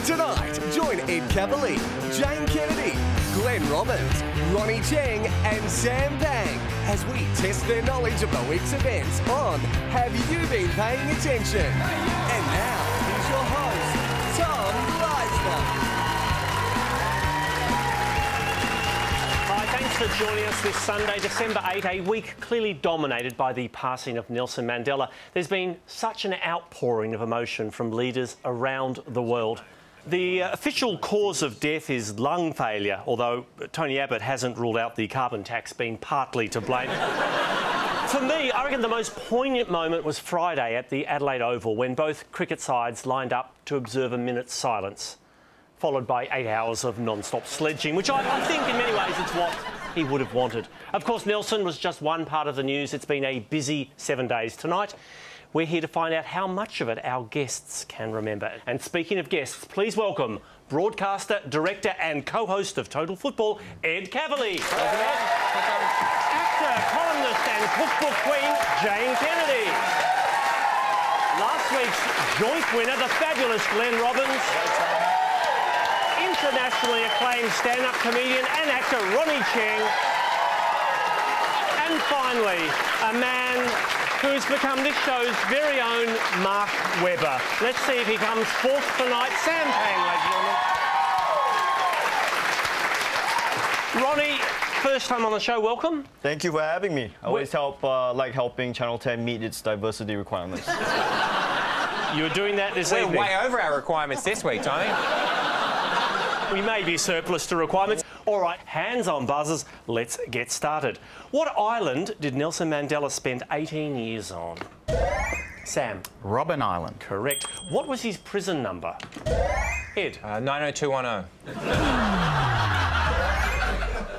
Tonight, join Ed Cavalier, Jane Kennedy, Glenn Robbins, Ronnie Cheng and Sam Pang as we test their knowledge of the week's events on Have You Been Paying Attention? And now, here's your host, Tom Leisner. Hi, thanks for joining us this Sunday, December 8, a week clearly dominated by the passing of Nelson Mandela. There's been such an outpouring of emotion from leaders around the world. The official cause of death is lung failure, although Tony Abbott hasn't ruled out the carbon tax being partly to blame. For me, I reckon the most poignant moment was Friday at the Adelaide Oval when both cricket sides lined up to observe a minute's silence, followed by 8 hours of non-stop sledging, which I think in many ways it's what he would have wanted. Of course, Nelson was just one part of the news. It's been a busy 7 days. Tonight, we're here to find out how much of it our guests can remember. And speaking of guests, please welcome broadcaster, director and co-host of Total Football, Ed Cavalier. Welcome, Ed. Actor, columnist and cookbook queen, Jane Kennedy. Last week's joint winner, the fabulous Glenn Robbins. Internationally acclaimed stand-up comedian and actor Ronnie Cheng. And finally, a man who's become this show's very own Mark Webber. Let's see if he comes fourth tonight. Sam Pang, ladies and gentlemen. Ronnie, first time on the show, welcome. Thank you for having me. I always like helping Channel 10 meet its diversity requirements. You were doing that this evening. We're way over our requirements this week, Tony. We may be surplus to requirements. All right, hands on buzzers, let's get started. What island did Nelson Mandela spend 18 years on? Sam. Robben Island. Correct. What was his prison number? Ed. 90210.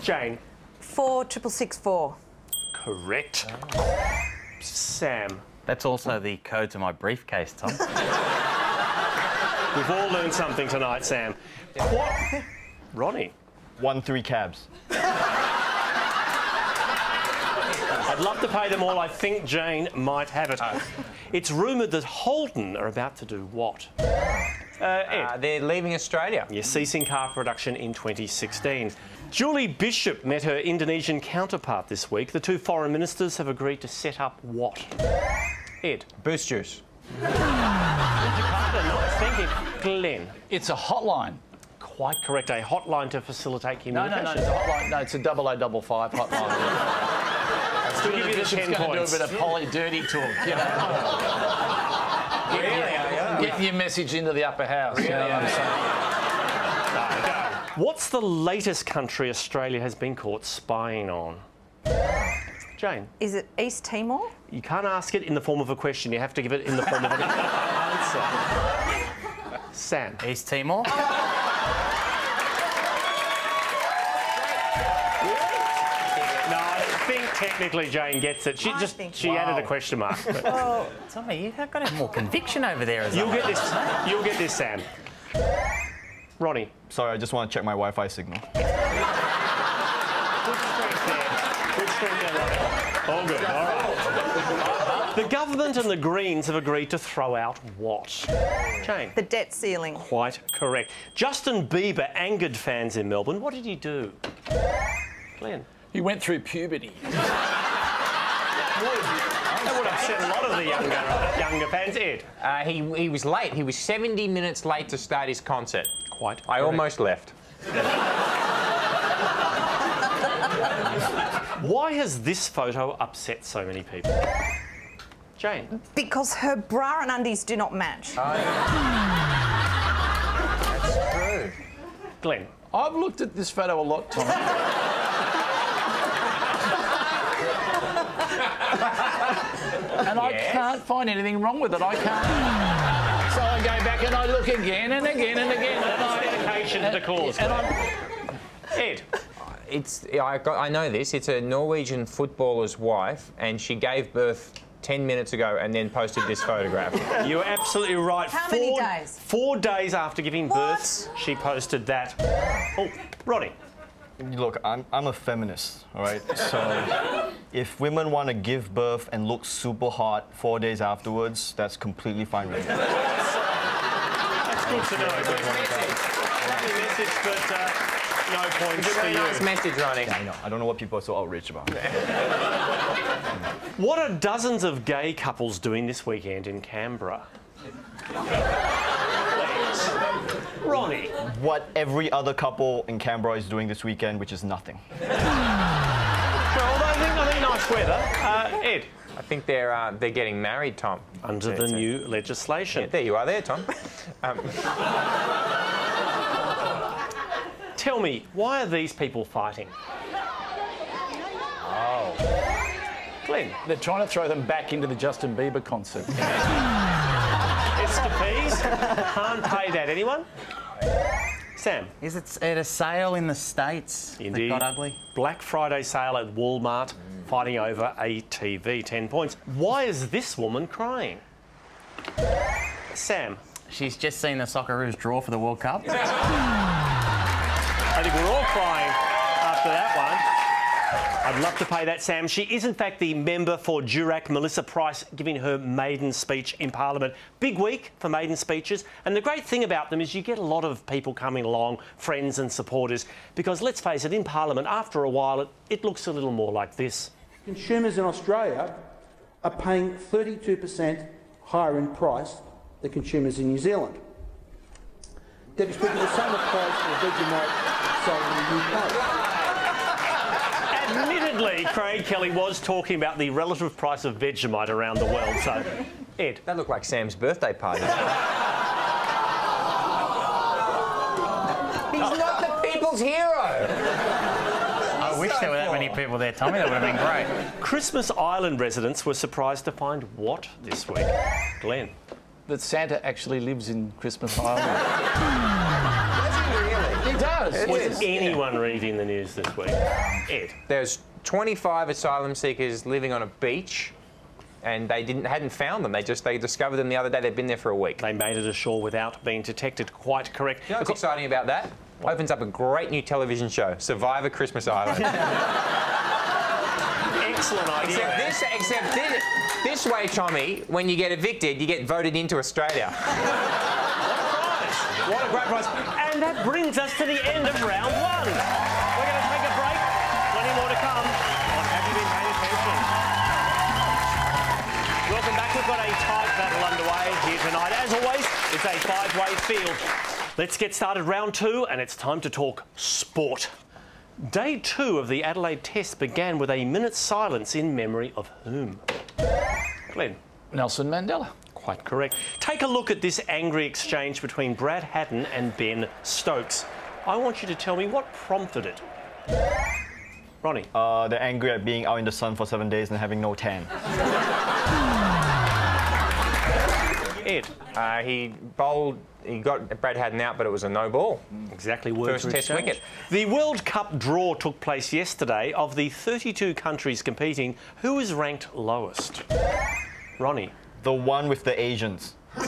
Jane. 46664. Correct. Sam. That's also the code to my briefcase, Tom. We've all learned something tonight, Sam. What? Ronnie. 1-3 cabs. I'd love to pay them all. I think Jane might have it. It's rumoured that Holden are about to do what? Ed. They're leaving Australia. Yes, ceasing car production in 2016. Julie Bishop met her Indonesian counterpart this week. The two foreign ministers have agreed to set up what? Ed. Boost juice. Nice, thank you. Glenn. It's a hotline. Quite correct, a hotline to facilitate communication. No, it's a hotline. No, it's a 0055 hotline. Still give you the 10 going points. to do a bit of poly-dirty talk, you know. Get your message into the upper house. You know what I'm saying? What's the latest country Australia has been caught spying on? Jane. Is it East Timor? You can't ask it in the form of a question. You have to give it in the form of an answer. Sam. East Timor. No, I think technically Jane gets it. She added a question mark. Oh, Tommy, you have got to have more conviction over there. As You'll get this. You'll get this, Sam. Ronnie. Sorry, I just want to check my Wi-Fi signal. All good, all right. The government and the Greens have agreed to throw out what? Jane? The debt ceiling. Quite correct. Justin Bieber angered fans in Melbourne. What did he do? Glenn? He went through puberty. That would upset a lot of the younger fans. Ed? He was late. He was 70 minutes late to start his concert. Quite correct. I almost left. Why has this photo upset so many people? Jane? Because her bra and undies do not match. That's true. Glenn? I've looked at this photo a lot, Tom. And I can't find anything wrong with it. I can't. So I go back and I look again and again and again. That's dedication to the cause. Ed? I know this. It's a Norwegian footballer's wife, and she gave birth 10 minutes ago and then posted this photograph. You're absolutely right. How many days? 4 days after giving birth, she posted that. Oh, Ronnie. Look, I'm a feminist, all right? So if women want to give birth and look super hot 4 days afterwards, that's completely fine with me. That's good to know. Lovely message, but no points for you. Nice message, Ronnie. I know. I don't know what people are so outraged about. What are dozens of gay couples doing this weekend in Canberra? Ronnie. What every other couple in Canberra is doing this weekend, which is nothing. Well, I think nice weather. Ed. I think they're getting married, Tom. Under the new legislation. Yeah, there you are there, Tom. Tell me, why are these people fighting? Oh. Glenn. They're trying to throw them back into the Justin Bieber concert. Escapees. Can't pay that. Anyone? Sam. Is it at a sale in the States? Indeed. That got ugly? Black Friday sale at Walmart, fighting over a TV. 10 points. Why is this woman crying? Sam. She's just seen the Socceroos draw for the World Cup. I think we're all crying after that one. I'd love to pay that, Sam. She is, in fact, the member for Durack, Melissa Price, giving her maiden speech in Parliament. Big week for maiden speeches. And the great thing about them is you get a lot of people coming along, friends and supporters, because, let's face it, in Parliament, after a while, it looks a little more like this. Consumers in Australia are paying 32% higher in price than consumers in New Zealand. Deputy Speaker, the same applies for Vegemite sold in the UK. Admittedly, Craig Kelly was talking about the relative price of Vegemite around the world, so... Ed. That looked like Sam's birthday party. He's not the people's hero! I wish there were that many people there, Tommy. That would have been great. Christmas Island residents were surprised to find what this week? Glenn. That Santa actually lives in Christmas Island. Does he really? He does. Was anyone reading the news this week? Ed. There's 25 asylum seekers living on a beach, and they hadn't found them. They discovered them the other day. They've been there for a week. They made it ashore without being detected. Quite correct. You know what's exciting about that? Opens up a great new television show, Survivor Christmas Island. Excellent idea. Except this way, Tommy, when you get evicted, you get voted into Australia. What a great prize. And that brings us to the end of round one. We're going to take a break. Plenty more to come on Have You Been Paying Attention? Welcome back. We've got a tight battle underway here tonight. As always, it's a five-way field. Let's get started round two, and it's time to talk sport. Day two of the Adelaide Test began with a minute's silence in memory of whom? Glenn. Nelson Mandela. Quite correct. Take a look at this angry exchange between Brad Hatton and Ben Stokes. I want you to tell me what prompted it. Ronnie. They're angry at being out in the sun for 7 days and having no tan. Ed. He got Brad Hatton out, but it was a no ball. Exactly. First Test wicket. The World Cup draw took place yesterday. Of the 32 countries competing, who was ranked lowest? Ronnie. The one with the Asians. They're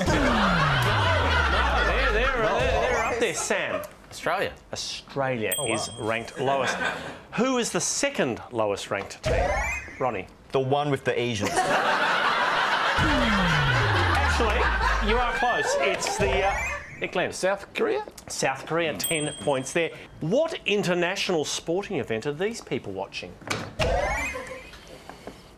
up there. Sam. Australia. Australia is ranked lowest. Who is the second lowest ranked team? Ronnie. The one with the Asians. Actually, you are close. It's the... Glenn. South Korea? South Korea, 10 points there. What international sporting event are these people watching?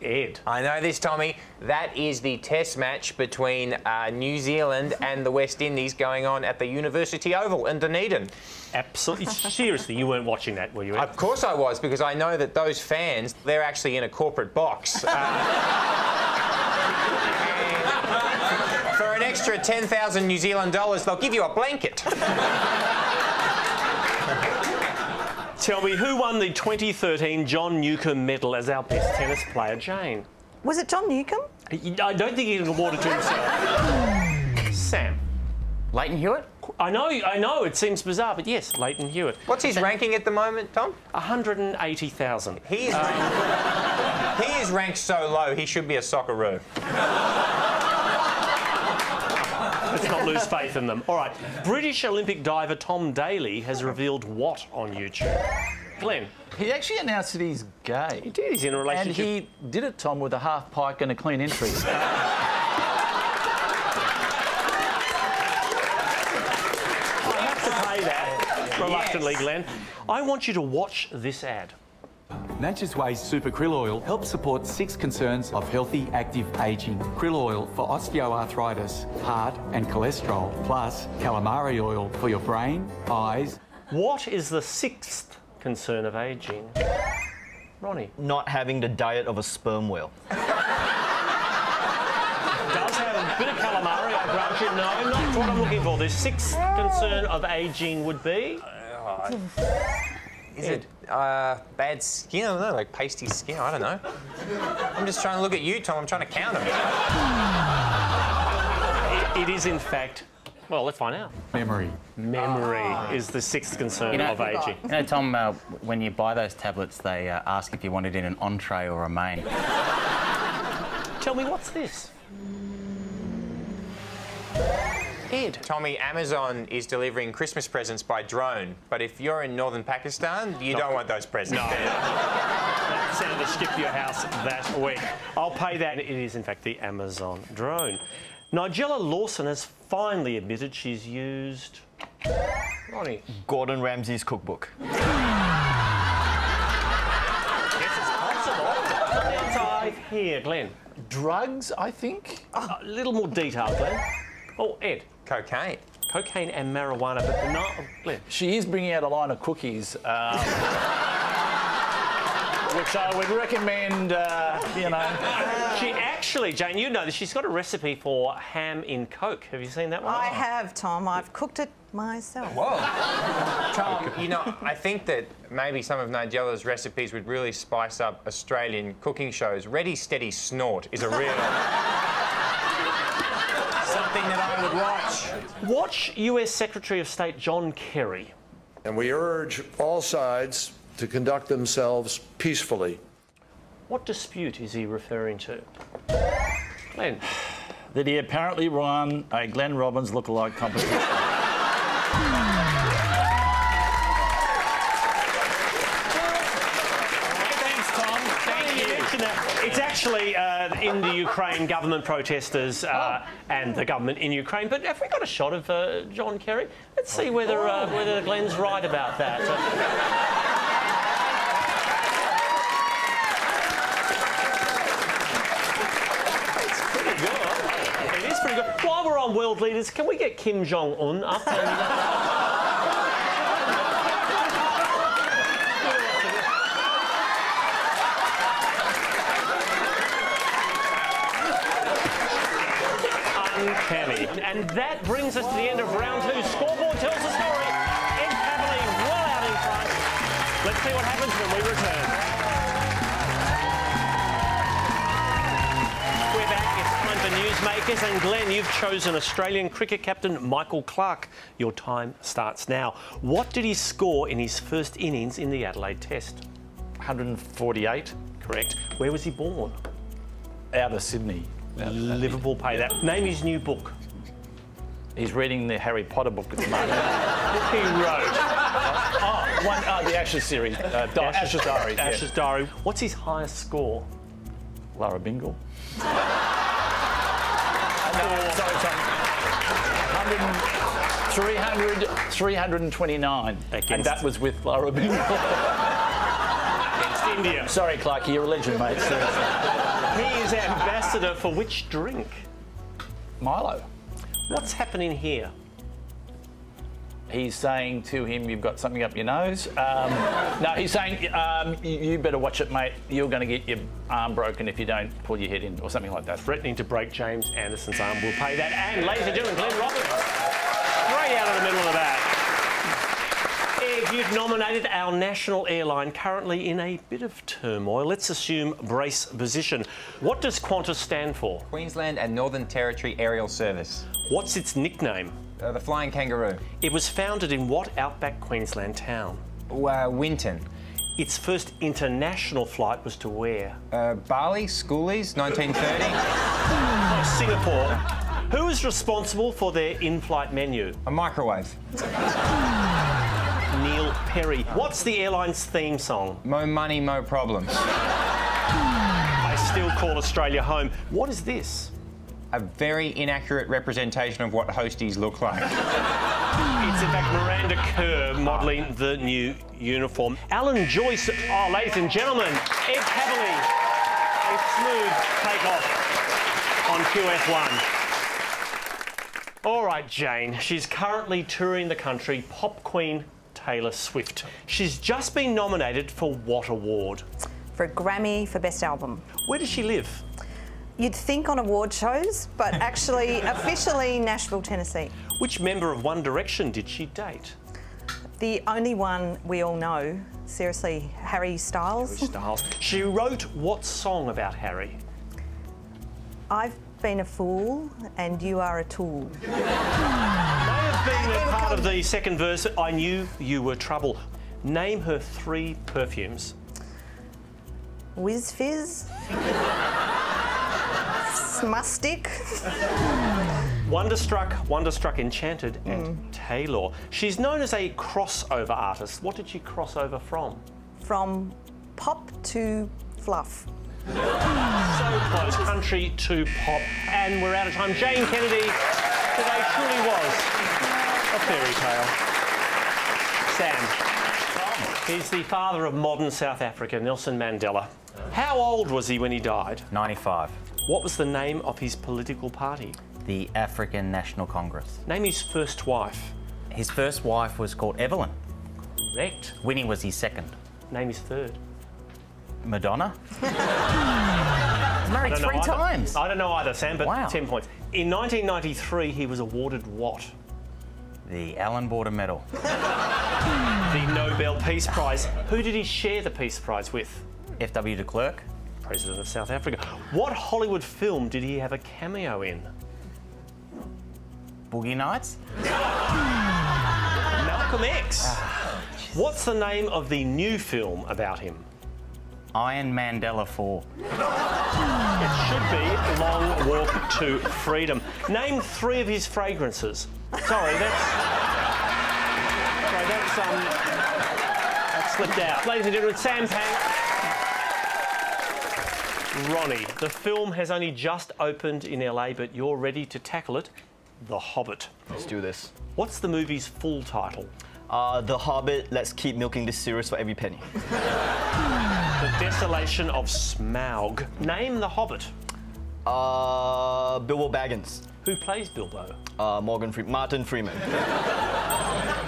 Ed. I know this, Tommy. That is the Test match between New Zealand and the West Indies going on at the University Oval in Dunedin. Absolutely. Seriously, you weren't watching that, were you, Ed? Of course I was, because I know that those fans, they're actually in a corporate box. For an extra 10,000 New Zealand dollars, they'll give you a blanket. Tell me, who won the 2013 John Newcombe medal as our best tennis player, Jane? Was it John Newcombe? I don't think he can award it to himself. Sam. Leighton Hewitt? I know, it seems bizarre, but yes, Leighton Hewitt. What's his ranking at the moment, Tom? 180,000. He is ranked so low, he should be a Socceroo. Let's not lose faith in them. All right, British Olympic diver Tom Daley has revealed what on YouTube? Glenn. He actually announced that he's gay. He did, he's in a relationship. And he did it, Tom, with a half pike and a clean entry. pay that reluctantly, Glenn. I want you to watch this ad. Nature's Way Super Krill Oil helps support 6 concerns of healthy, active ageing. Krill oil for osteoarthritis, heart and cholesterol, plus calamari oil for your brain, eyes. What is the 6th concern of ageing? Ronnie. Not having the diet of a sperm whale. Does have a bit of calamari, I grant you. No, not what I'm looking for. The 6th concern of ageing would be... Is it bad skin? I don't know, like pasty skin. I don't know. I'm just trying to look at you, Tom. I'm trying to count them. It is, in fact... Well, let's find out. Memory. Memory is the 6th concern of ageing. You know, Tom, when you buy those tablets, they ask if you want it in an entree or a main. Tell me, what's this? Ed. Tommy, Amazon is delivering Christmas presents by drone, but if you're in northern Pakistan, you don't want those presents. No. That sounded to skip your house that week. I'll pay that. It is, in fact, the Amazon drone. Nigella Lawson has finally admitted she's used... Ronnie. Gordon Ramsay's cookbook. Yes, it's possible. It's outside here, Glenn. Drugs, I think. A little more detail, Glenn. Oh, Ed. Cocaine. Cocaine and marijuana, but not... Glenn. She is bringing out a line of cookies, which I would recommend, you know. She actually, Jane, you know this, she's got a recipe for ham in Coke. Have you seen that one? I have, Tom. I've cooked it myself. Whoa. Tom, you know, I think that maybe some of Nigella's recipes would really spice up Australian cooking shows. Ready, Steady, Snort is a real... something that I would watch. Watch US Secretary of State John Kerry. And we urge all sides to conduct themselves peacefully. What dispute is he referring to? Glenn. That he apparently won a Glenn Robbins lookalike competition. Thanks, Tom. Thank you. It's actually in the Ukraine government protesters and the government in Ukraine. But have we got a shot of John Kerry? Let's see whether Glenn's right about that. While we're on world leaders, can we get Kim Jong-un up? Uncanny. And that brings us to the end of round 2. Scoreboard tells the story. Ed Cavalier well out in front. Let's see what happens when we return. We're back. It's time for Newsmakers. And Glenn, you've chosen Australian cricket captain Michael Clarke. Your time starts now. What did he score in his first innings in the Adelaide Test? 148. Correct. Where was he born? Out of Sydney. Liverpool, pay that. Name his new book. He's reading the Harry Potter book at the moment. He wrote. The Ashes series. Ashes Diary. Ashes Diary. What's his highest score? Lara Bingle. 329. And that was with Lara Bingle. Against India. Sorry, Clarkie, you're a legend, mate. He is ambassador for which drink? Milo. What's happening here? He's saying to him, you've got something up your nose. No, he's saying, you better watch it, mate. You're going to get your arm broken if you don't pull your head in, or something like that. Threatening to break James Anderson's arm. We'll pay that. And, ladies and gentlemen, Glenn Robbins. Straight out of the middle of the bat. Ed, you've nominated our national airline currently in a bit of turmoil. Let's assume brace position. What does Qantas stand for? Queensland and Northern Territory Aerial Service. What's its nickname? The Flying Kangaroo. It was founded in what outback Queensland town? Winton. Its first international flight was to where? Bali, Schoolies, 1930. Singapore. Who is responsible for their in-flight menu? A microwave. Neil Perry. What's the airline's theme song? Mo money, mo problems. I still call Australia home. What is this? A very inaccurate representation of what hosties look like. It's It's in fact Miranda Kerr modelling the new uniform. Alan Joyce, oh, ladies and gentlemen, Ed Cavalier, a smooth takeoff on QF1. All right, Jane, she's currently touring the country, pop queen Taylor Swift. She's just been nominated for what award? For a Grammy for Best Album. Where does she live? You'd think on award shows, but actually, officially, Nashville, Tennessee. Which member of One Direction did she date? The only one we all know, seriously, Harry Styles. Harry Styles. She wrote what song about Harry? I've been a fool and you are a tool. May have been a part of the second verse, I knew you were trouble. Name her 3 perfumes. Whiz Fizz. Smustic. Wonderstruck, Enchanted and Taylor. She's known as a crossover artist. What did she cross over from? From pop to fluff. So close, country to pop, and we're out of time. Jane Kennedy, today truly was a fairy tale. Sam, he's the father of modern South Africa, Nelson Mandela. How old was he when he died? 95. What was the name of his political party? The African National Congress. Name his first wife. His first wife was called Evelyn. Correct. Winnie was his second. Name his third. Madonna. Married 3 times. I don't know either, Sam, but wow. 10 points. In 1993, he was awarded what? The Allen Border Medal. The Nobel Peace Prize. Who did he share the Peace Prize with? F.W. de Klerk. President of South Africa. What Hollywood film did he have a cameo in? Boogie Nights. Malcolm X. What's the name of the new film about him? Iron Mandela 4. It should be Long Walk to Freedom. Name 3 of his fragrances. Sorry, that slipped out. Ladies and gentlemen, Sam Pang. Ronnie, the film has only just opened in LA, but you're ready to tackle it. The Hobbit. Let's do this. What's the movie's full title? The Hobbit, let's keep milking this series for every penny. The Desolation of Smaug. Name the Hobbit. Bilbo Baggins. Who plays Bilbo? Martin Freeman.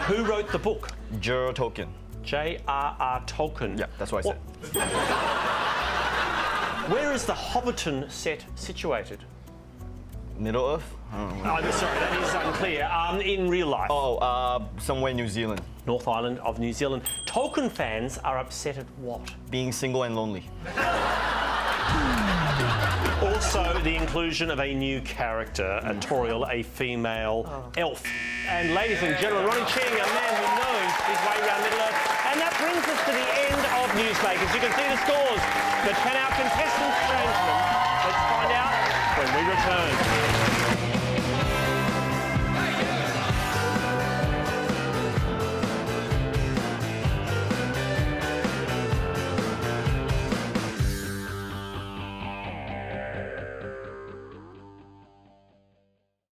Who wrote the book? J.R.R. Tolkien. J.R.R. Tolkien. Yeah, that's what I said. Where is the Hobbiton set situated? Middle Earth? I don't know. Oh, sorry, that is unclear. In real life? Oh, somewhere in New Zealand. North Island of New Zealand. Tolkien fans are upset at what? Being single and lonely. Also, the inclusion of a new character, a Toriel, a female elf. And ladies and gentlemen, Ronnie Cheng, a man who knows his way around Middle-earth. And that brings us to the end of Newsmakers. You can see the scores. The 10 our contestants